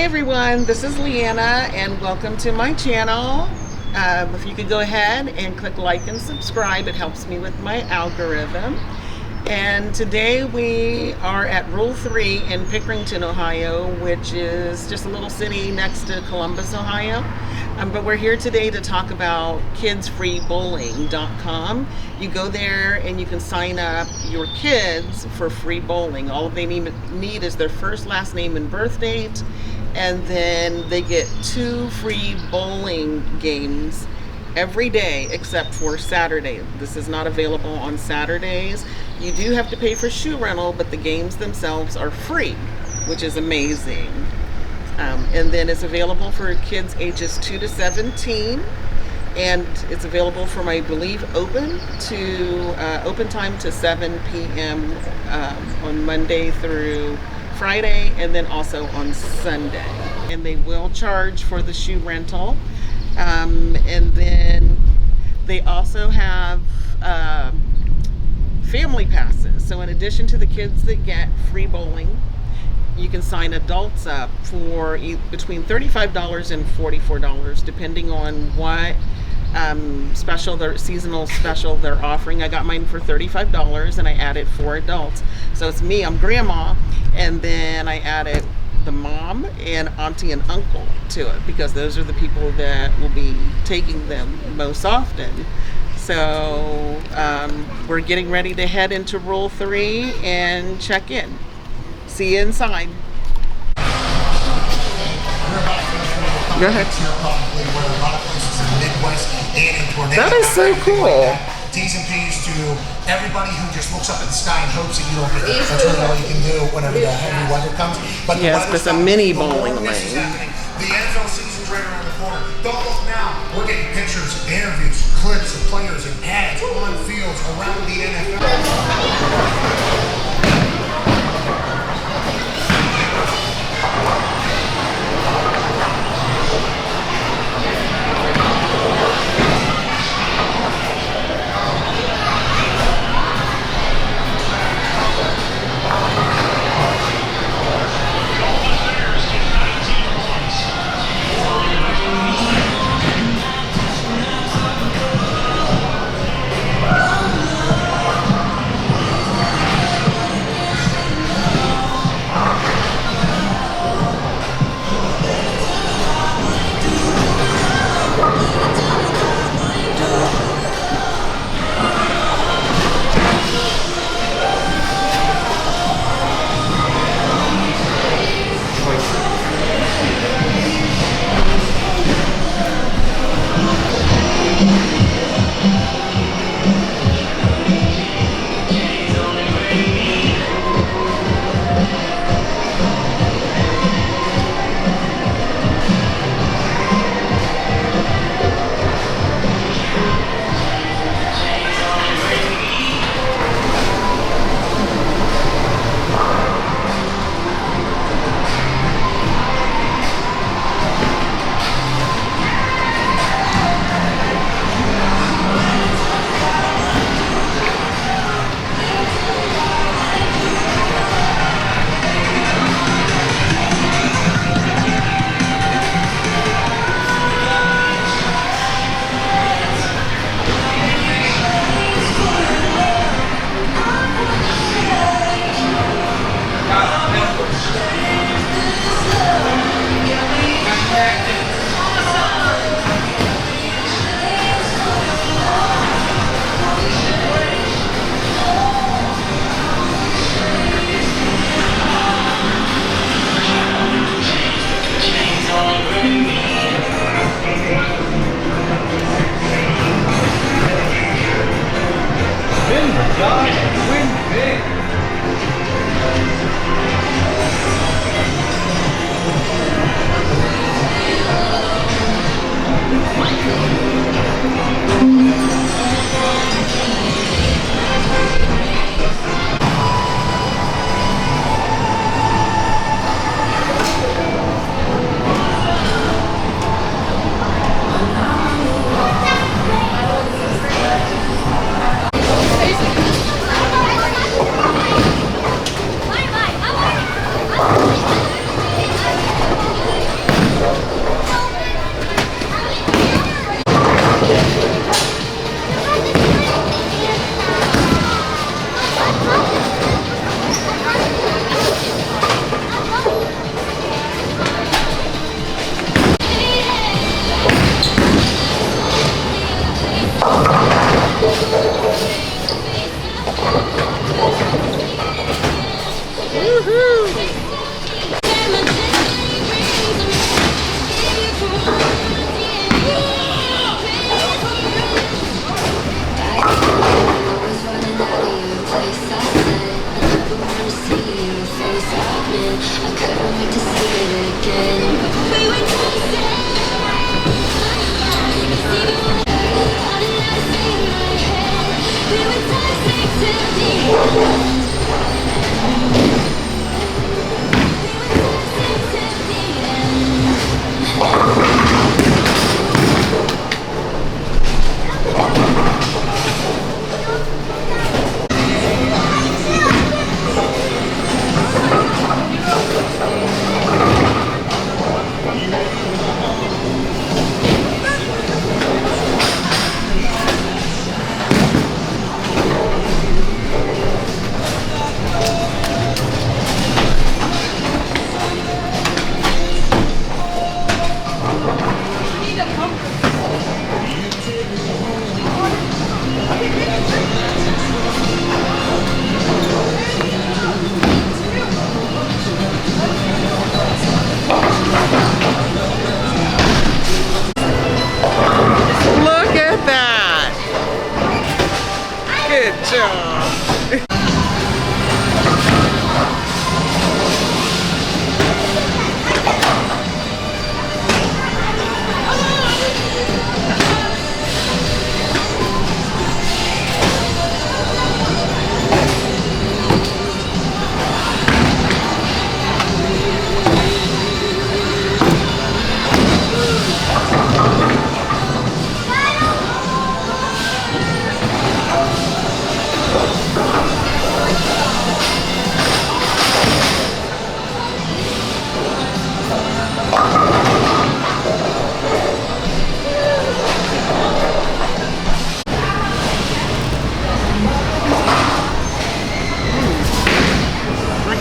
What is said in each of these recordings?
everyone, this is Leanna and welcome to my channel. If you could go ahead and click like and subscribe, it helps me with my algorithm. And today we are at Rule 3 in Pickerington, Ohio, which is just a little city next to Columbus, Ohio. But we're here today to talk about kidsfreebowling.com. You go there and you can sign up your kids for free bowling. All they need is their first, last name, and birth date. And then they get 2 free bowling games every day except for Saturday. This is not available on Saturdays. You do have to pay for shoe rental, but the games themselves are free, which is amazing. And then it's available for kids ages 2 to 17, and it's available from, I believe, open time to 7 p.m. On Monday through Friday, and then also on Sunday. And they will charge for the shoe rental. And then they also have family passes. So in addition to the kids that get free bowling, you can sign adults up for between $35 and $44, depending on what seasonal special they're offering. I got mine for $35 and I added 4 adults. So it's me, I'm grandma, and then I added the mom and auntie and uncle to it because those are the people that will be taking them most often. So we're getting ready to head into Rule 3 and check in. See you inside. Go ahead. That is so cool. T's and P's to everybody who just looks up at the sky and hopes that you don't get it. That's really all you can do whenever the heavy weather comes. But yes, it's a mini bowling lane. The NFL season's right around the corner. Don't look now. We're getting pictures, interviews, clips of players and ads on fields around the NFL.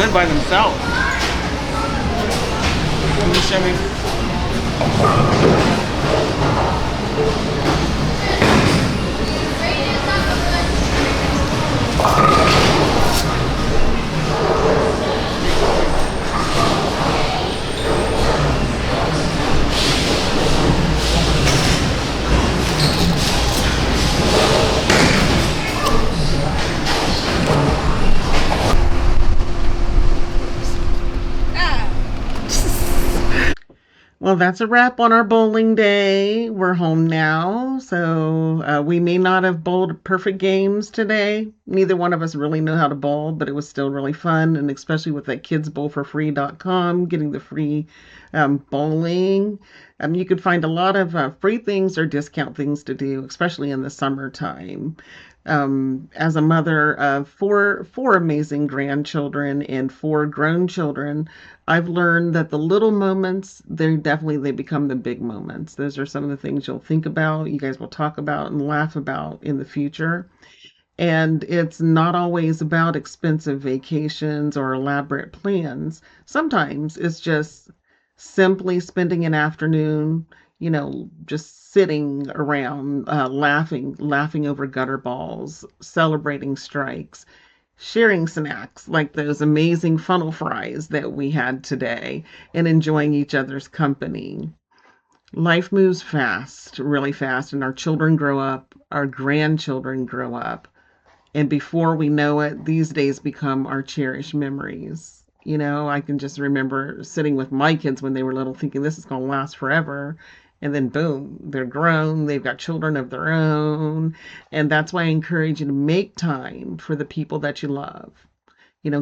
good by themselves. Can you show me? Well, that's a wrap on our bowling day. We're home now, so we may not have bowled perfect games today. Neither one of us really know how to bowl, but it was still really fun, and especially with that kidsbowforfree.com, getting the free bowling. You could find a lot of free things or discount things to do, especially in the summertime. As a mother of four amazing grandchildren and four grown children, I've learned that the little moments, they become the big moments. Those are some of the things you'll think about, you guys will talk about and laugh about in the future. And it's not always about expensive vacations or elaborate plans. Sometimes it's just simply spending an afternoon, just sitting around, laughing over gutter balls, celebrating strikes, sharing snacks like those amazing funnel fries that we had today, and enjoying each other's company. Life moves fast, really fast, and our children grow up, our grandchildren grow up. And before we know it, these days become our cherished memories. I can just remember sitting with my kids when they were little thinking this is going to last forever. And then boom, they're grown, they've got children of their own. And that's why I encourage you to make time for the people that you love.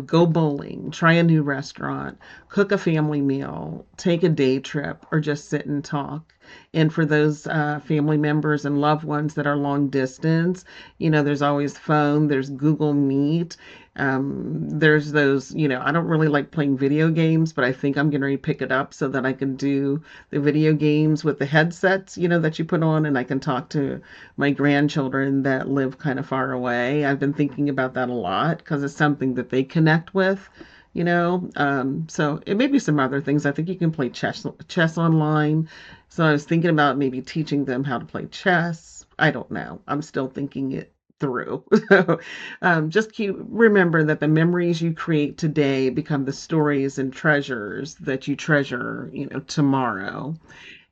Go bowling, try a new restaurant, cook a family meal, take a day trip, or just sit and talk. And for those family members and loved ones that are long distance, there's always phone, there's Google Meet. There's those, I don't really like playing video games, but I think I'm going to pick it up so that I can do the video games with the headsets, that you put on, and I can talk to my grandchildren that live kind of far away. I've been thinking about that a lot because it's something that they connect with. So it may be some other things. I think you can play chess online. So I was thinking about maybe teaching them how to play chess. I don't know. I'm still thinking it through. So just remember that the memories you create today become the stories and treasures that you treasure, tomorrow.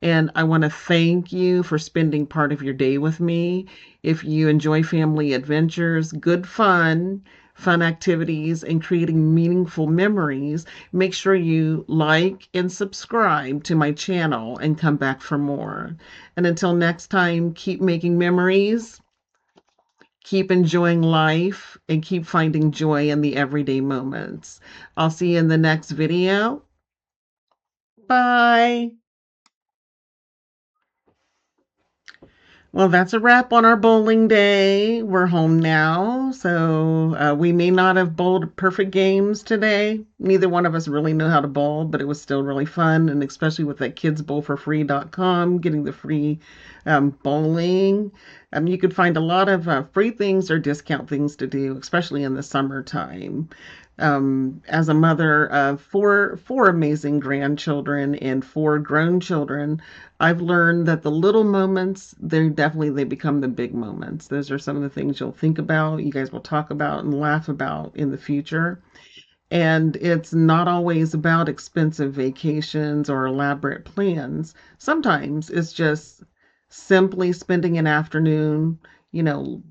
And I want to thank you for spending part of your day with me. If you enjoy family adventures, good fun activities, and creating meaningful memories, make sure you like and subscribe to my channel and come back for more. And until next time, keep making memories, keep enjoying life, and keep finding joy in the everyday moments. I'll see you in the next video. Bye. Well, that's a wrap on our bowling day. We're home now, so we may not have bowled perfect games today. Neither one of us really know how to bowl, but it was still really fun, and especially with that kidsbowforfree.com, getting the free bowling. You could find a lot of free things or discount things to do, especially in the summertime. As a mother of four amazing grandchildren and four grown children, I've learned that the little moments, they become the big moments. Those are some of the things you'll think about, you guys will talk about and laugh about in the future. And it's not always about expensive vacations or elaborate plans. Sometimes it's just simply spending an afternoon,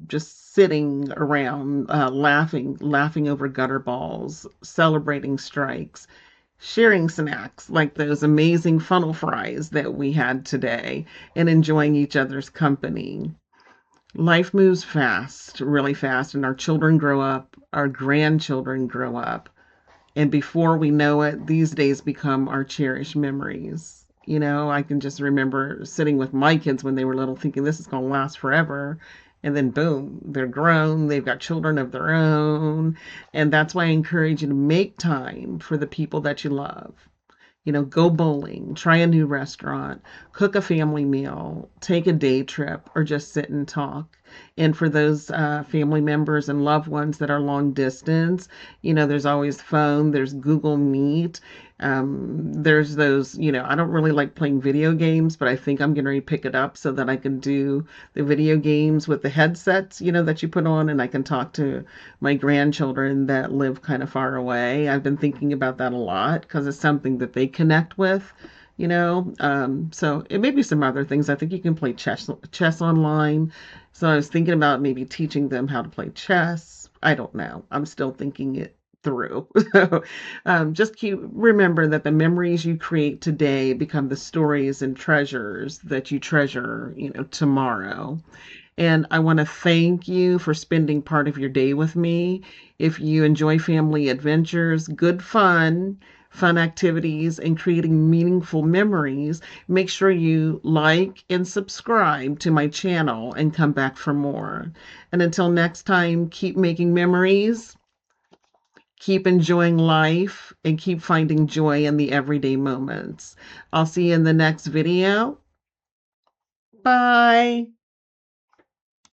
just sitting around, laughing over gutter balls, celebrating strikes, sharing snacks like those amazing funnel fries that we had today, and enjoying each other's company. Life moves fast, really fast, and our children grow up, our grandchildren grow up. And before we know it, these days become our cherished memories. I can just remember sitting with my kids when they were little thinking this is going to last forever. And then boom, they're grown, they've got children of their own. And that's why I encourage you to make time for the people that you love. Go bowling, try a new restaurant, cook a family meal, take a day trip, or just sit and talk. And for those family members and loved ones that are long distance, there's always phone, there's Google Meet. There's those, I don't really like playing video games, but I think I'm going to pick it up so that I can do the video games with the headsets, that you put on, and I can talk to my grandchildren that live kind of far away. I've been thinking about that a lot because it's something that they connect with. So it may be some other things. I think you can play chess online. So I was thinking about maybe teaching them how to play chess. I don't know. I'm still thinking it through. So just remember that the memories you create today become the stories and treasures that you treasure, tomorrow. And I want to thank you for spending part of your day with me. If you enjoy family adventures, good fun activities, and creating meaningful memories, make sure you like and subscribe to my channel and come back for more. And until next time, keep making memories, keep enjoying life, and keep finding joy in the everyday moments. I'll see you in the next video. Bye.